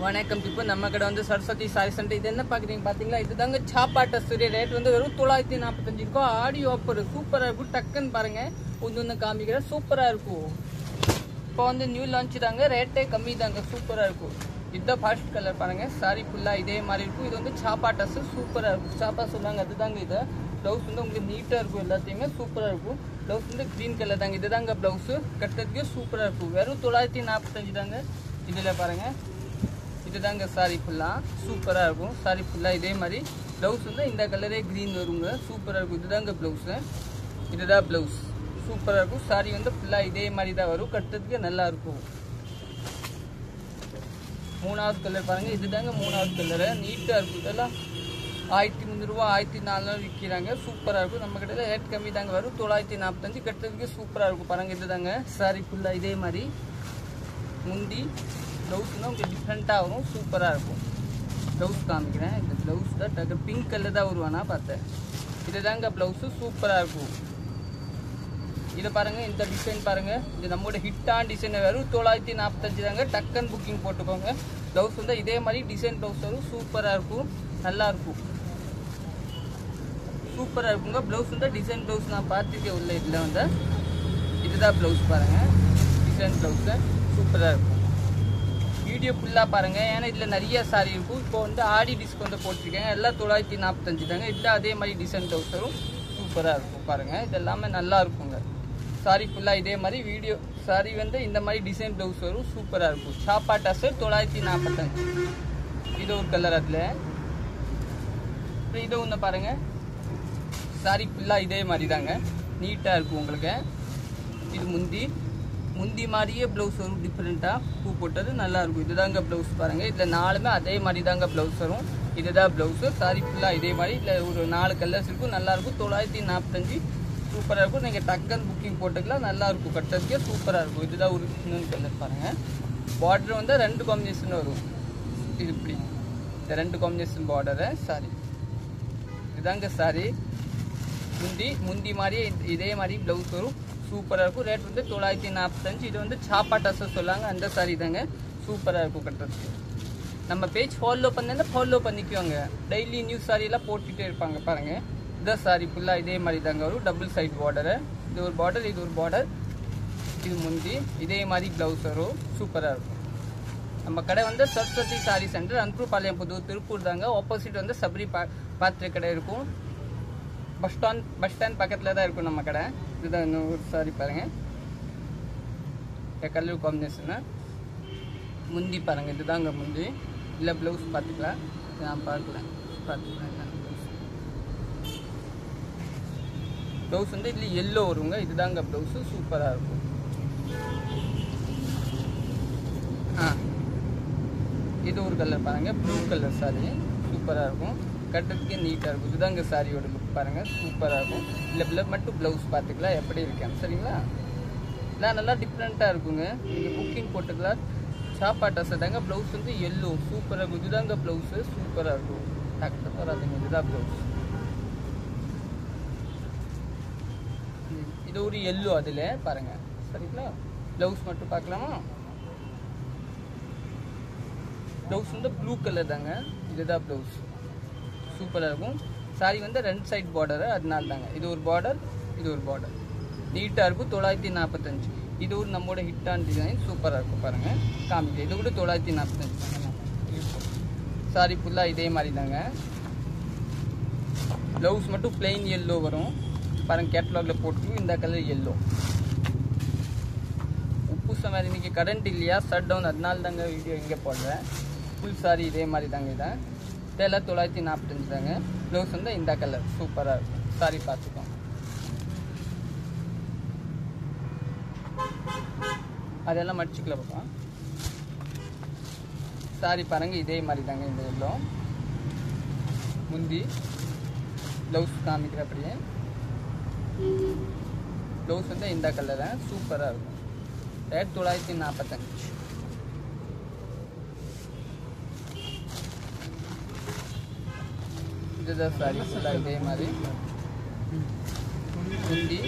வணக்கம். இப்போ நம்ம கடை வந்து சரஸ்வதி சாரி சென்டர். இது என்ன பார்க்குறீங்க பார்த்தீங்களா? இதுதாங்க சாப்பாட்ட சூரிய ரேட் வந்து வெறும் 945 ரூபா. ஆடி ஆஃபர் சூப்பராக இருக்கும். டக்குன்னு பாருங்க, ஒன்று காமிக்கிறேன். சூப்பராக இருக்கும். இப்போ வந்து நியூ லான்ச் தாங்க, ரேட்டே கம்மி தாங்க, சூப்பராக இருக்கும். இதுதான் ஃபர்ஸ்ட் கலர் பாருங்க. சாரி ஃபுல்லாக இதே மாதிரி இருக்கும். இது வந்து சாப்பாட்டஸ் சூப்பராக இருக்கும். சாப்பா சொன்னாங்க, அதுதாங்க இது. ப்ளவுஸ் வந்து உங்களுக்கு நீட்டாக இருக்கும், எல்லாத்தையுமே சூப்பராக இருக்கும். ப்ளவுஸ் வந்து க்ரீன் கலர் தாங்க. இதுதாங்க ப்ளவுஸு. கட்டுறதுக்கே சூப்பராக இருக்கும். வெறும் 945 தாங்க. இதில் பாருங்கள், இதுதாங்க சாரி ஃபுல்லாக சூப்பராக இருக்கும். சாரி ஃபுல்லாக இதே மாதிரி. ப்ளவுஸ் வந்து இந்த கலரே க்ரீன் வருங்க, சூப்பராக இருக்கும். இதுதாங்க ப்ளவுஸு. இதுதான் ப்ளவுஸ், சூப்பராக இருக்கும். சாரி வந்து ஃபுல்லாக இதே மாதிரி தான் வரும். கட்டுறதுக்கு நல்லா இருக்கும். மூணாவது கலர் பாருங்கள், இதுதாங்க மூணாவது கலரு. நீட்டாக இருக்கும். இதெல்லாம் 1300 ரூபா 1400 விற்கிறாங்க. சூப்பராக இருக்கும். நம்ம கிட்ட ரேட் கம்மி தாங்க, வரும் 945. கட்டுறதுக்கு சூப்பராக இருக்கும். பாருங்கள், இதுதாங்க சாரி ஃபுல்லாக இதே மாதிரி. முந்தி ப்ளவுஸ்னால் உங்களுக்கு டிஃப்ரெண்ட்டாக வரும், சூப்பராக இருக்கும். ப்ளவுஸ் காமிக்கிறேன். இந்த ப்ளவுஸ் தான் டக்கு பிங்க் கலர் தான் வருவானா பார்த்தேன். இதுதாங்க ப்ளவுஸு, சூப்பராக இருக்கும். இதை பாருங்கள், இந்த டிசைன் பாருங்கள். இது நம்மளோட ஹிட்டான டிசைன். வரும் 945 தாங்க. டக்குன்னு புக்கிங் போட்டுக்கோங்க. ப்ளவுஸ் வந்து இதே மாதிரி டிசைன் ப்ளவுஸ் வரும், சூப்பராக இருக்கும், நல்லாயிருக்கும், சூப்பராக இருக்குங்க. ப்ளவுஸ் வந்து டிசைன் ப்ளவுஸ் நான் பார்த்துருக்கேன் உள்ள. இதில் வந்து இதுதான் ப்ளவுஸ் பாருங்கள், டிசைன் ப்ளவுஸு சூப்பராக இருக்கும். வீடியோ ஃபுல்லாக பாருங்கள், ஏன்னா இதில் நிறைய சாரி இருக்கும். இப்போ வந்து ஆடி டிஸ்கவுண்ட் போட்டிருக்கேன். எல்லாம் 945 தாங்க. இதில் அதே மாதிரி டிசைன் ப்ளவுஸ் வரும், சூப்பராக இருக்கும். பாருங்கள், இது எல்லாமே நல்லா இருக்குங்க. சாரி ஃபுல்லாக இதே மாதிரி. வீடியோ சாரி வந்து இந்த மாதிரி டிசைன் ப்ளவுஸ் வரும், சூப்பராக இருக்கும். சாப்பாட்டாசு 945. இது ஒரு கலர். அதில் அப்புறம் இதை ஒன்று பாருங்கள். சாரி ஃபுல்லாக இதே மாதிரி தாங்க, நீட்டாக இருக்கும் உங்களுக்கு. இது முந்தி மாதிரியே ப்ளவுஸ் வரும், டிஃப்ரெண்ட்டாக பூ போட்டது நல்லாயிருக்கும். இதுதாங்க ப்ளவுஸ் பாருங்கள். இதில் 4மே அதே மாதிரி தாங்க ப்ளவுஸ் வரும். இதுதான் ப்ளவுஸு. சாரி ஃபுல்லாக இதே மாதிரி. இதில் ஒரு 4 கலர்ஸ் இருக்கும், நல்லாயிருக்கும். 945 சூப்பராக இருக்கும். நீங்கள் டக்குன்னு புக்கிங் போட்டுக்கலாம், நல்லாயிருக்கும். கட்டுறதுக்கே சூப்பராக இருக்கும். இதுதான் ஒரு இன்னொரு கலர் பாருங்கள். பார்டர் வந்து 2 காம்பினேஷன் வரும். இது இப்படி இந்த 2 காம்பினேஷன் பார்டரு சாரி. இதுதாங்க சாரி. முந்தி மாதிரியே இதே மாதிரி ப்ளவுஸ் வரும், சூப்பராக இருக்கும். ரேட் வந்து 945. இது வந்து சாப்பாட்டாச சொல்லாங்க, அந்த சாரி தாங்க, சூப்பராக இருக்கும் கட்டுறதுக்கு. நம்ம பேஜ் ஃபாலோ பண்ணா ஃபாலோ பண்ணிக்குவாங்க. டெய்லி நியூஸ் சாரியெல்லாம் போட்டுகிட்டே இருப்பாங்க பாருங்கள். இதுதான் சாரி ஃபுல்லாக இதே மாதிரி தாங்க வரும். Double side border. இது ஒரு பார்டர், இது ஒரு பார்டர். இது முந்தி இதே மாதிரி ப்ளவுஸ் வரும், சூப்பராக இருக்கும். நம்ம கடை வந்து சரஸ்வதி சாரி சென்டர், அன்புபாளையம், புதூர், திருப்பூர் தாங்க. ஆப்போசிட் வந்து சபரி பாத்திர கடை இருக்கும். பஸ் ஸ்டாண்ட் பக்கத்தில் தான் இருக்கும் நம்ம கடை. இதுதான் இன்னொரு சாரி பாருங்கள். Colour combination. முந்தி பாருங்கள், இதுதாங்க முந்தி. இல்லை ப்ளவுஸ் பார்த்துக்கலாம், நான் பார்த்துக்கலாம். ப்ளவுஸ் வந்து இதில் எல்லோ வருங்க. இதுதாங்க ப்ளவுஸு, சூப்பராக இருக்கும். இது ஒரு கலர் பாருங்கள், ப்ளூ கலர் சாரி, சூப்பராக இருக்கும். கட்டுறதுக்கே நீட்டாக இருக்கும். இதுதாங்க சாரியோட லுக் பாருங்கள், சூப்பராக இருக்கும். இல்லை மட்டும் ப்ளவுஸ் பார்த்துக்கலாம் எப்படி இருக்கேன், சரிங்களா? எல்லாம் நல்லா டிஃப்ரெண்ட்டாக இருக்குங்க. நீங்கள் புக்கிங் போட்டுக்கலாம். சாப்பாட்டாசை தாங்க. ப்ளவுஸ் வந்து எல்லோ, சூப்பராக இருக்கும். இதுதாங்க ப்ளவுஸு, சூப்பராக இருக்கும். டக்கு வராதுங்க. இதுதான் ப்ளவுஸ். இது ஒரு எல்லோ அதில் பாருங்கள், சரிங்களா? ப்ளவுஸ் மட்டும் பார்க்கலாமா? ப்ளவுஸ் வந்து ப்ளூ கலர் தாங்க. இதுதான் ப்ளவுஸ், சூப்பராக இருக்கும். சாரி வந்து 2 சைட் பார்டரு, அதனால தாங்க. இது ஒரு பார்டர், இது ஒரு பார்டர். நீட்டாக இருக்கும். 945. இது ஒரு நம்மளோட ஹிட்டான டிசைன், சூப்பராக இருக்கும். பாருங்கள், காமிக்க. இது கூட 945 சாரி ஃபுல்லாக இதே மாதிரி தாங்க. ப்ளவுஸ் மட்டும் பிளெயின் எல்லோ வரும் பாருங்கள். கேட்லாகில் போட்டு இந்த கலர் எல்லோ. உப்பு சமையல் இன்றைக்கி கரண்ட் இல்லையா, ஷட் டவுன், அதனால தாங்க வீடியோ இங்கே போடுறேன். ஃபுல் சாரி இதே மாதிரி தாங்க. இதான் இதெல்லாம் 945 தாங்க. ப்ளவுஸ் வந்து இந்த கலர், சூப்பராக இருக்கும். சாரி பார்த்துக்கோங்க. அதெல்லாம் மடிச்சுக்கல பார்ப்போம். சாரி பாருங்கள், இதே மாதிரி தாங்க. இந்த எல்லோ முந்தி. ப்ளவுஸ் காமிக்கிற அப்படியே. ப்ளவுஸ் வந்து இந்த கலரை, சூப்பராக இருக்கும். ரேட் 945. இதுதான் சாரி ஃபுல்லாக இதே மாதிரி. முந்தி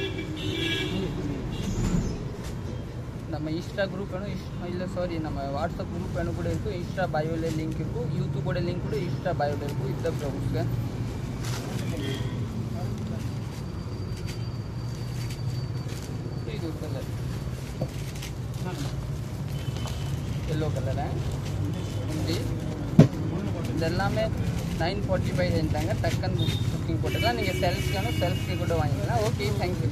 நம்ம இன்ஸ்டா குரூப் வேணும் இல்லை சாரி நம்ம வாட்ஸ்அப் குரூப் வேணும் கூட இருக்கும். இன்ஸ்டா பயோல லிங்க் இருக்கும், யூடியூபோட லிங்க் கூட இன்ஸ்டா பயோல இருக்கும். இந்த ப்ளவுஸுக்கு இது ஒரு கலர் எல்லோ கலரு முந்தி. இதெல்லாமே 945 செஞ்சாங்க. டக்குன்னு புக்கிங் போட்டுக்கலாம். நீங்கள் செல்ஃப்க்கு வேணும் செல்ஃப்க்கு கூட வாங்கிக்கலாம். Okay, thank you.